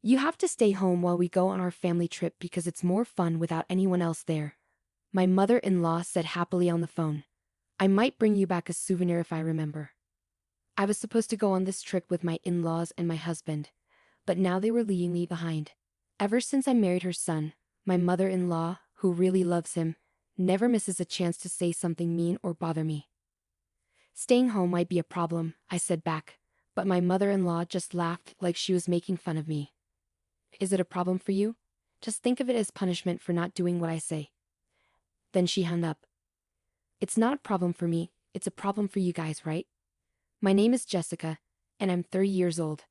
You have to stay home while we go on our family trip because it's more fun without anyone else there. My mother-in-law said happily on the phone. I might bring you back a souvenir if I remember. I was supposed to go on this trip with my in-laws and my husband, but now they were leaving me behind. Ever since I married her son, my mother-in-law, who really loves him, never misses a chance to say something mean or bother me. Staying home might be a problem, I said back, but my mother-in-law just laughed like she was making fun of me. Is it a problem for you? Just think of it as punishment for not doing what I say. Then she hung up. It's not a problem for me, it's a problem for you guys, right? My name is Jessica, and I'm 30 years old.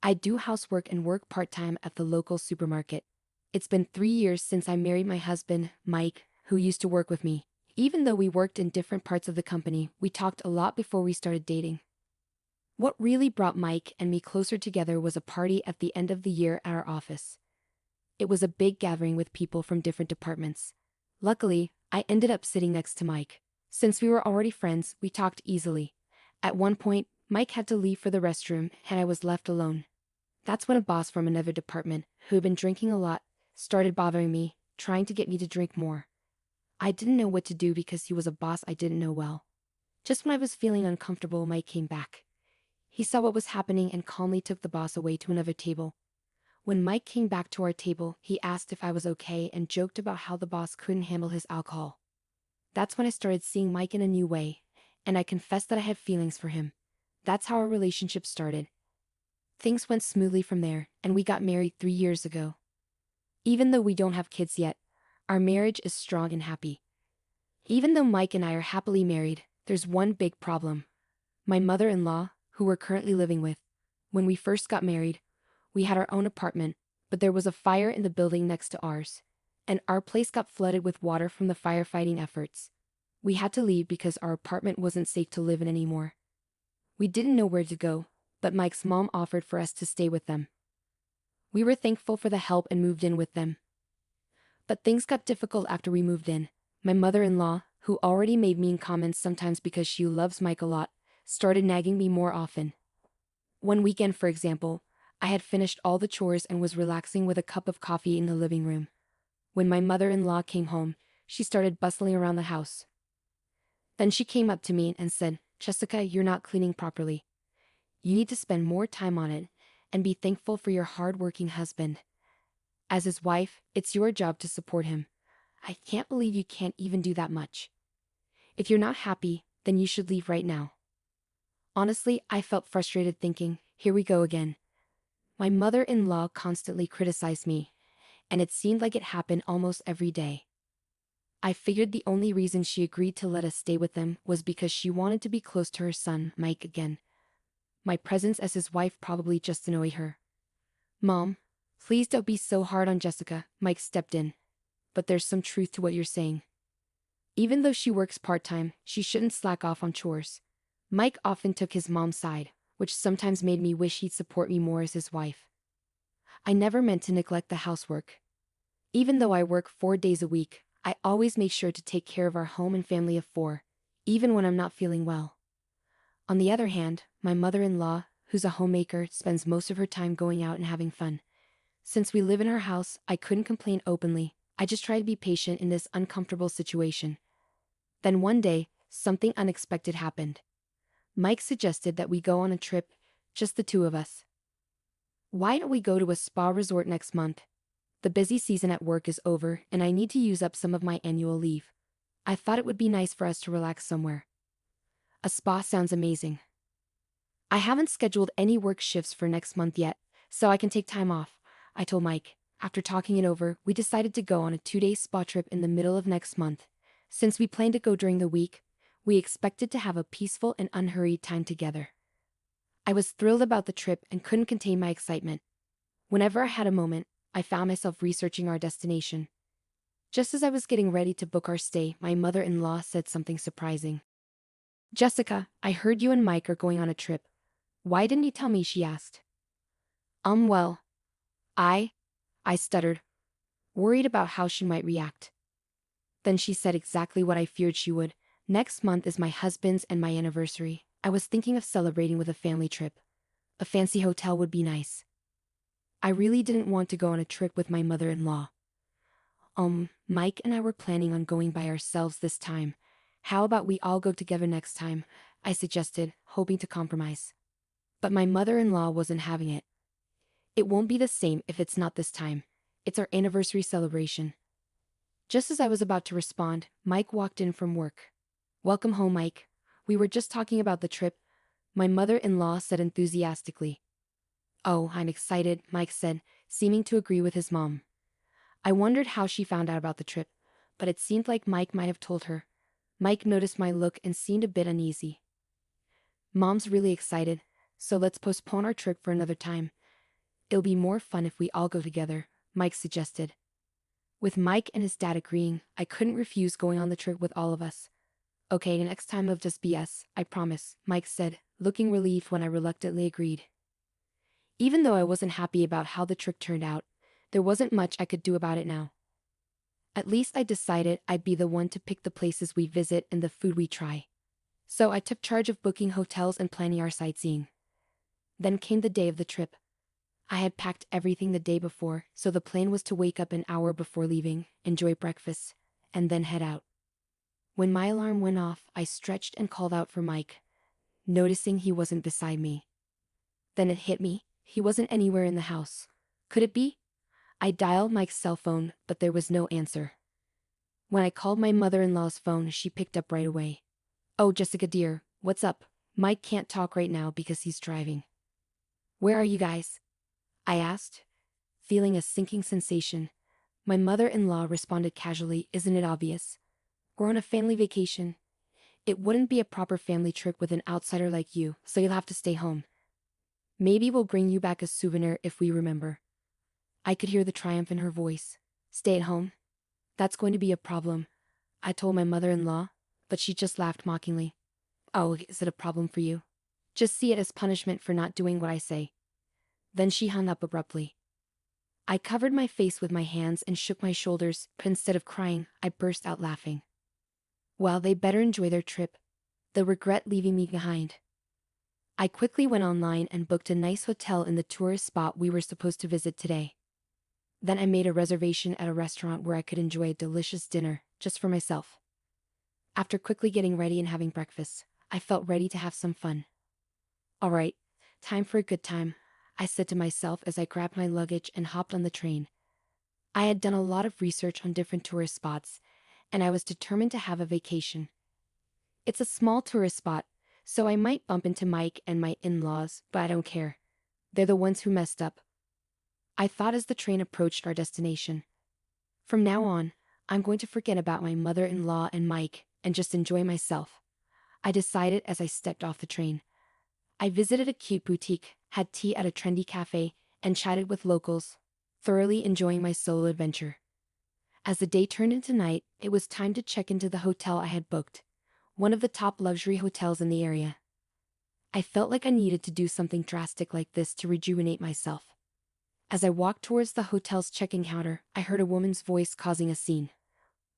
I do housework and work part-time at the local supermarket. It's been 3 years since I married my husband, Mike, who used to work with me. Even though we worked in different parts of the company, we talked a lot before we started dating. What really brought Mike and me closer together was a party at the end of the year at our office. It was a big gathering with people from different departments. Luckily, I ended up sitting next to Mike. Since we were already friends, we talked easily. At one point, Mike had to leave for the restroom, and I was left alone. That's when a boss from another department, who had been drinking a lot, started bothering me, trying to get me to drink more. I didn't know what to do because he was a boss I didn't know well. Just when I was feeling uncomfortable, Mike came back. He saw what was happening and calmly took the boss away to another table. When Mike came back to our table, he asked if I was okay and joked about how the boss couldn't handle his alcohol. That's when I started seeing Mike in a new way, and I confessed that I had feelings for him. That's how our relationship started. Things went smoothly from there, and we got married 3 years ago. Even though we don't have kids yet, our marriage is strong and happy. Even though Mike and I are happily married, there's one big problem. My mother-in-law, who we're currently living with. When we first got married, we had our own apartment, but there was a fire in the building next to ours, and our place got flooded with water from the firefighting efforts. We had to leave because our apartment wasn't safe to live in anymore. We didn't know where to go, but Mike's mom offered for us to stay with them. We were thankful for the help and moved in with them. But things got difficult after we moved in. My mother-in-law, who already made mean comments sometimes because she loves Mike a lot, started nagging me more often. One weekend, for example, I had finished all the chores and was relaxing with a cup of coffee in the living room. When my mother-in-law came home, she started bustling around the house. Then she came up to me and said, "Jessica, you're not cleaning properly. You need to spend more time on it, and be thankful for your hard-working husband. As his wife, it's your job to support him. I can't believe you can't even do that much. If you're not happy, then you should leave right now." Honestly, I felt frustrated thinking, here we go again. My mother-in-law constantly criticized me, and it seemed like it happened almost every day. I figured the only reason she agreed to let us stay with them was because she wanted to be close to her son, Mike, again. My presence as his wife probably just annoyed her. "Mom, please don't be so hard on Jessica," Mike stepped in. "But there's some truth to what you're saying. Even though she works part-time, she shouldn't slack off on chores." Mike often took his mom's side, which sometimes made me wish he'd support me more as his wife. I never meant to neglect the housework. Even though I work 4 days a week, I always make sure to take care of our home and family of 4, even when I'm not feeling well. On the other hand, my mother-in-law, who's a homemaker, spends most of her time going out and having fun. Since we live in her house, I couldn't complain openly. I just try to be patient in this uncomfortable situation. Then one day, something unexpected happened. Mike suggested that we go on a trip, just the two of us. "Why don't we go to a spa resort next month? The busy season at work is over, and I need to use up some of my annual leave. I thought it would be nice for us to relax somewhere." A spa sounds amazing. I haven't scheduled any work shifts for next month yet, so I can take time off, I told Mike. After talking it over, we decided to go on a 2-day spa trip in the middle of next month. Since we planned to go during the week, we expected to have a peaceful and unhurried time together. I was thrilled about the trip and couldn't contain my excitement. Whenever I had a moment, I found myself researching our destination. Just as I was getting ready to book our stay, my mother-in-law said something surprising. "Jessica, I heard you and Mike are going on a trip. Why didn't you tell me?" she asked. Well, I stuttered, worried about how she might react. Then she said exactly what I feared she would. "Next month is my husband's and my anniversary. I was thinking of celebrating with a family trip. A fancy hotel would be nice." I really didn't want to go on a trip with my mother-in-law. Mike and I were planning on going by ourselves this time. How about we all go together next time? I suggested, hoping to compromise. But my mother-in-law wasn't having it. It won't be the same if it's not this time. It's our anniversary celebration. Just as I was about to respond, Mike walked in from work. Welcome home, Mike. We were just talking about the trip, my mother-in-law said enthusiastically. Oh, I'm excited, Mike said, seeming to agree with his mom. I wondered how she found out about the trip, but it seemed like Mike might have told her. Mike noticed my look and seemed a bit uneasy. Mom's really excited, so let's postpone our trip for another time. It'll be more fun if we all go together, Mike suggested. With Mike and his dad agreeing, I couldn't refuse going on the trip with all of us. Okay, next time of just BS, I promise, Mike said, looking relieved when I reluctantly agreed. Even though I wasn't happy about how the trip turned out, there wasn't much I could do about it now. At least I decided I'd be the one to pick the places we visit and the food we try. So I took charge of booking hotels and planning our sightseeing. Then came the day of the trip. I had packed everything the day before, so the plan was to wake up an hour before leaving, enjoy breakfast, and then head out. When my alarm went off, I stretched and called out for Mike, noticing he wasn't beside me. Then it hit me, he wasn't anywhere in the house. Could it be? I dialed Mike's cell phone, but there was no answer. When I called my mother-in-law's phone, she picked up right away. Oh, Jessica dear, what's up? Mike can't talk right now because he's driving. Where are you guys? I asked, feeling a sinking sensation. My mother-in-law responded casually, isn't it obvious? We're on a family vacation. It wouldn't be a proper family trip with an outsider like you, so you'll have to stay home. Maybe we'll bring you back a souvenir if we remember. I could hear the triumph in her voice. Stay at home? That's going to be a problem, I told my mother-in-law, but she just laughed mockingly. Oh, is it a problem for you? Just see it as punishment for not doing what I say. Then she hung up abruptly. I covered my face with my hands and shook my shoulders, but instead of crying, I burst out laughing. Well, they better enjoy their trip. They'll regret leaving me behind. I quickly went online and booked a nice hotel in the tourist spot we were supposed to visit today. Then I made a reservation at a restaurant where I could enjoy a delicious dinner, just for myself. After quickly getting ready and having breakfast, I felt ready to have some fun. All right, time for a good time, I said to myself as I grabbed my luggage and hopped on the train. I had done a lot of research on different tourist spots, and I was determined to have a vacation. It's a small tourist spot, so I might bump into Mike and my in-laws, but I don't care. They're the ones who messed up. I thought as the train approached our destination. From now on, I'm going to forget about my mother-in-law and Mike and just enjoy myself, I decided as I stepped off the train. I visited a cute boutique, had tea at a trendy cafe, and chatted with locals, thoroughly enjoying my solo adventure. As the day turned into night, it was time to check into the hotel I had booked, one of the top luxury hotels in the area. I felt like I needed to do something drastic like this to rejuvenate myself. As I walked towards the hotel's check-in counter, I heard a woman's voice causing a scene.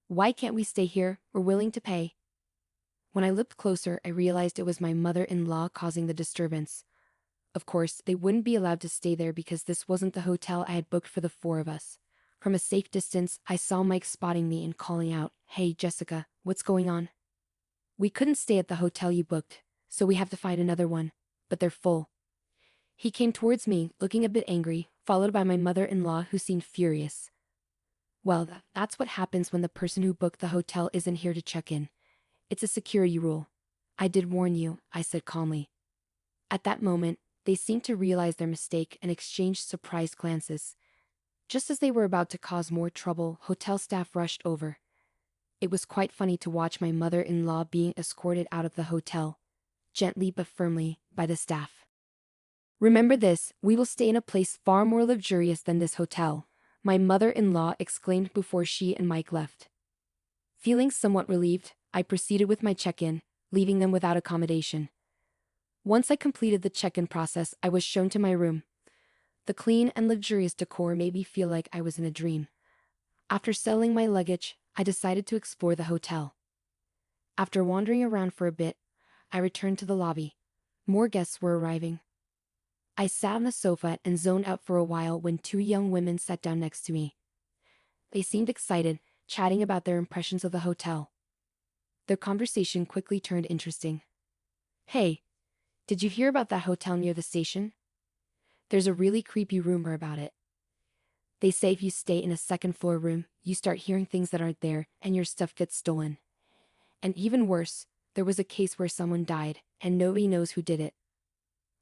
Why can't we stay here? We're willing to pay. When I looked closer, I realized it was my mother-in-law causing the disturbance. Of course, they wouldn't be allowed to stay there because this wasn't the hotel I had booked for the four of us. From a safe distance, I saw Mike spotting me and calling out, Hey, Jessica, what's going on? We couldn't stay at the hotel you booked, so we have to find another one, but they're full. He came towards me, looking a bit angry, followed by my mother-in-law who seemed furious. Well, that's what happens when the person who booked the hotel isn't here to check in. It's a security rule. I did warn you, I said calmly. At that moment, they seemed to realize their mistake and exchanged surprised glances. Just as they were about to cause more trouble, hotel staff rushed over. It was quite funny to watch my mother-in-law being escorted out of the hotel, gently but firmly, by the staff. Remember this, we will stay in a place far more luxurious than this hotel, my mother-in-law exclaimed before she and Mike left. Feeling somewhat relieved, I proceeded with my check-in, leaving them without accommodation. Once I completed the check-in process, I was shown to my room. The clean and luxurious decor made me feel like I was in a dream. After settling my luggage, I decided to explore the hotel. After wandering around for a bit, I returned to the lobby. More guests were arriving. I sat on the sofa and zoned out for a while when two young women sat down next to me. They seemed excited, chatting about their impressions of the hotel. Their conversation quickly turned interesting. "Hey, did you hear about that hotel near the station? There's a really creepy rumor about it. They say if you stay in a second-floor room, you start hearing things that aren't there and your stuff gets stolen. And even worse, there was a case where someone died, and nobody knows who did it.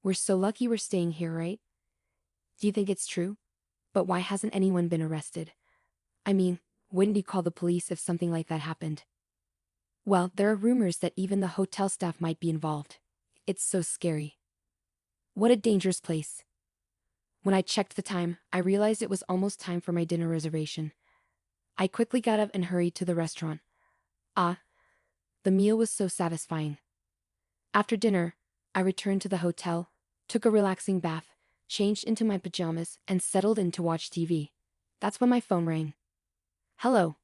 We're so lucky we're staying here, right? Do you think it's true? But why hasn't anyone been arrested? I mean, wouldn't you call the police if something like that happened?" "Well, there are rumors that even the hotel staff might be involved. It's so scary. What a dangerous place." When I checked the time, I realized it was almost time for my dinner reservation. I quickly got up and hurried to the restaurant. Ah, the meal was so satisfying. After dinner, I returned to the hotel, took a relaxing bath, changed into my pajamas, and settled in to watch TV. That's when my phone rang. "Hello.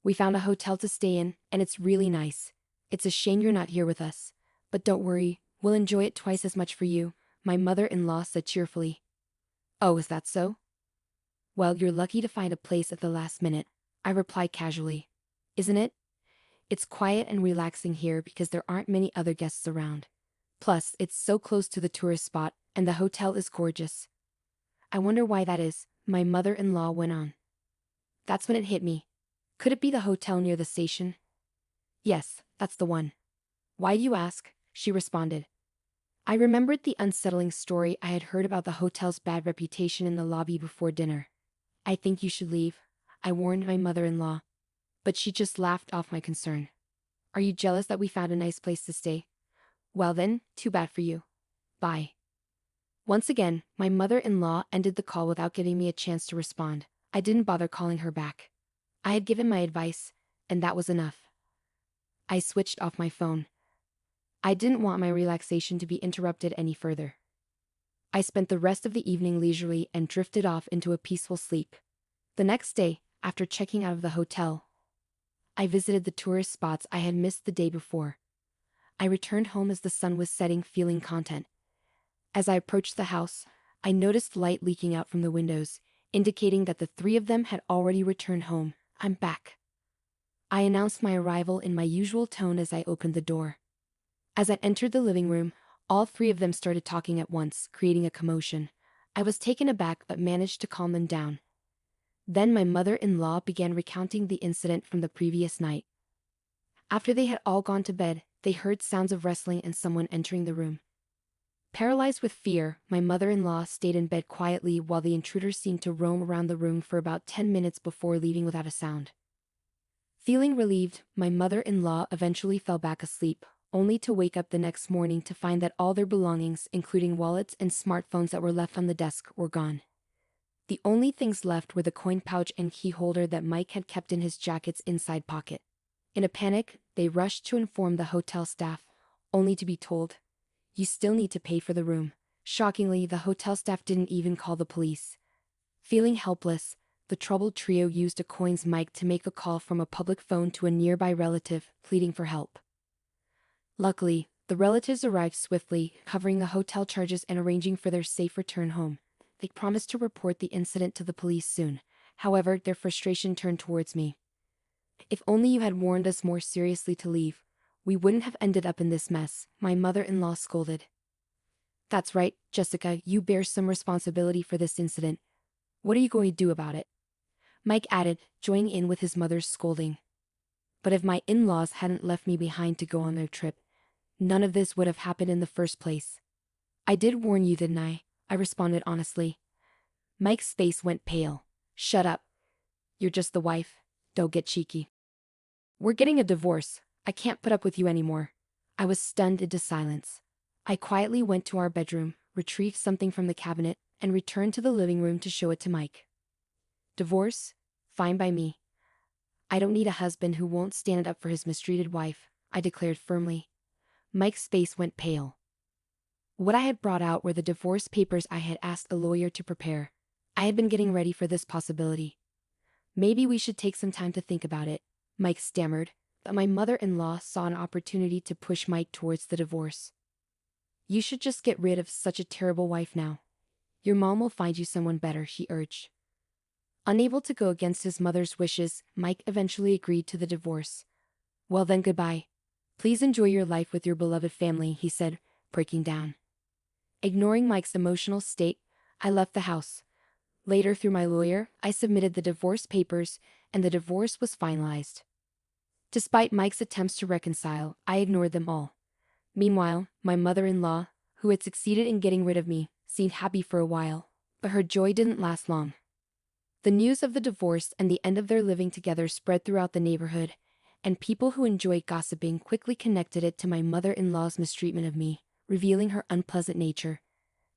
We found a hotel to stay in, and it's really nice. It's a shame you're not here with us. But don't worry, we'll enjoy it twice as much for you," my mother-in-law said cheerfully. "Oh, is that so? Well, you're lucky to find a place at the last minute," I replied casually. "Isn't it? It's quiet and relaxing here because there aren't many other guests around. Plus, it's so close to the tourist spot, and the hotel is gorgeous." "I wonder why that is," my mother-in-law went on. That's when it hit me. Could it be the hotel near the station? "Yes, that's the one." "Why do you ask?" she responded. I remembered the unsettling story I had heard about the hotel's bad reputation in the lobby before dinner. "I think you should leave," I warned my mother-in-law. But she just laughed off my concern. "Are you jealous that we found a nice place to stay? Well then, too bad for you. Bye." Once again, my mother-in-law ended the call without giving me a chance to respond. I didn't bother calling her back. I had given my advice, and that was enough. I switched off my phone. I didn't want my relaxation to be interrupted any further. I spent the rest of the evening leisurely and drifted off into a peaceful sleep. The next day, after checking out of the hotel, I visited the tourist spots I had missed the day before. I returned home as the sun was setting, feeling content. As I approached the house, I noticed light leaking out from the windows, indicating that the three of them had already returned home. "I'm back." I announced my arrival in my usual tone as I opened the door. As I entered the living room, all three of them started talking at once, creating a commotion. I was taken aback but managed to calm them down. Then my mother-in-law began recounting the incident from the previous night. After they had all gone to bed, they heard sounds of wrestling and someone entering the room. Paralyzed with fear, my mother-in-law stayed in bed quietly while the intruder seemed to roam around the room for about 10 minutes before leaving without a sound. Feeling relieved, my mother-in-law eventually fell back asleep, only to wake up the next morning to find that all their belongings, including wallets and smartphones that were left on the desk, were gone. The only things left were the coin pouch and key holder that Mike had kept in his jacket's inside pocket. In a panic, they rushed to inform the hotel staff, only to be told, "You still need to pay for the room." Shockingly, the hotel staff didn't even call the police. Feeling helpless, the troubled trio used a coins mic to make a call from a public phone to a nearby relative, pleading for help. Luckily, the relatives arrived swiftly, covering the hotel charges and arranging for their safe return home. They promised to report the incident to the police soon. However, their frustration turned towards me. "If only you had warned us more seriously to leave, we wouldn't have ended up in this mess," my mother-in-law scolded. "That's right, Jessica, you bear some responsibility for this incident. What are you going to do about it?" Mike added, joining in with his mother's scolding. But if my in-laws hadn't left me behind to go on their trip, none of this would have happened in the first place. "I did warn you, didn't I?" I responded honestly. Mike's face went pale. "Shut up. You're just the wife. Don't get cheeky. We're getting a divorce. I can't put up with you anymore." I was stunned into silence. I quietly went to our bedroom, retrieved something from the cabinet, and returned to the living room to show it to Mike. "Divorce? Fine by me. I don't need a husband who won't stand up for his mistreated wife," I declared firmly. Mike's face went pale. What I had brought out were the divorce papers I had asked a lawyer to prepare. I had been getting ready for this possibility. "Maybe we should take some time to think about it," Mike stammered, but my mother-in-law saw an opportunity to push Mike towards the divorce. You should just get rid of such a terrible wife now. Your mom will find you someone better, he urged. Unable to go against his mother's wishes, Mike eventually agreed to the divorce. Well then, goodbye. Please enjoy your life with your beloved family, he said, breaking down. Ignoring Mike's emotional state, I left the house. Later, through my lawyer, I submitted the divorce papers, and the divorce was finalized. Despite Mike's attempts to reconcile, I ignored them all. Meanwhile, my mother-in-law, who had succeeded in getting rid of me, seemed happy for a while, but her joy didn't last long. The news of the divorce and the end of their living together spread throughout the neighborhood, and people who enjoyed gossiping quickly connected it to my mother-in-law's mistreatment of me, revealing her unpleasant nature.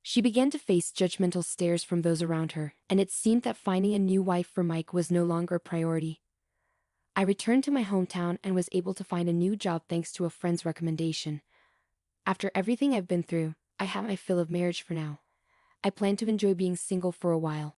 She began to face judgmental stares from those around her, and it seemed that finding a new wife for Mike was no longer a priority. I returned to my hometown and was able to find a new job thanks to a friend's recommendation. After everything I've been through, I have my fill of marriage for now. I plan to enjoy being single for a while.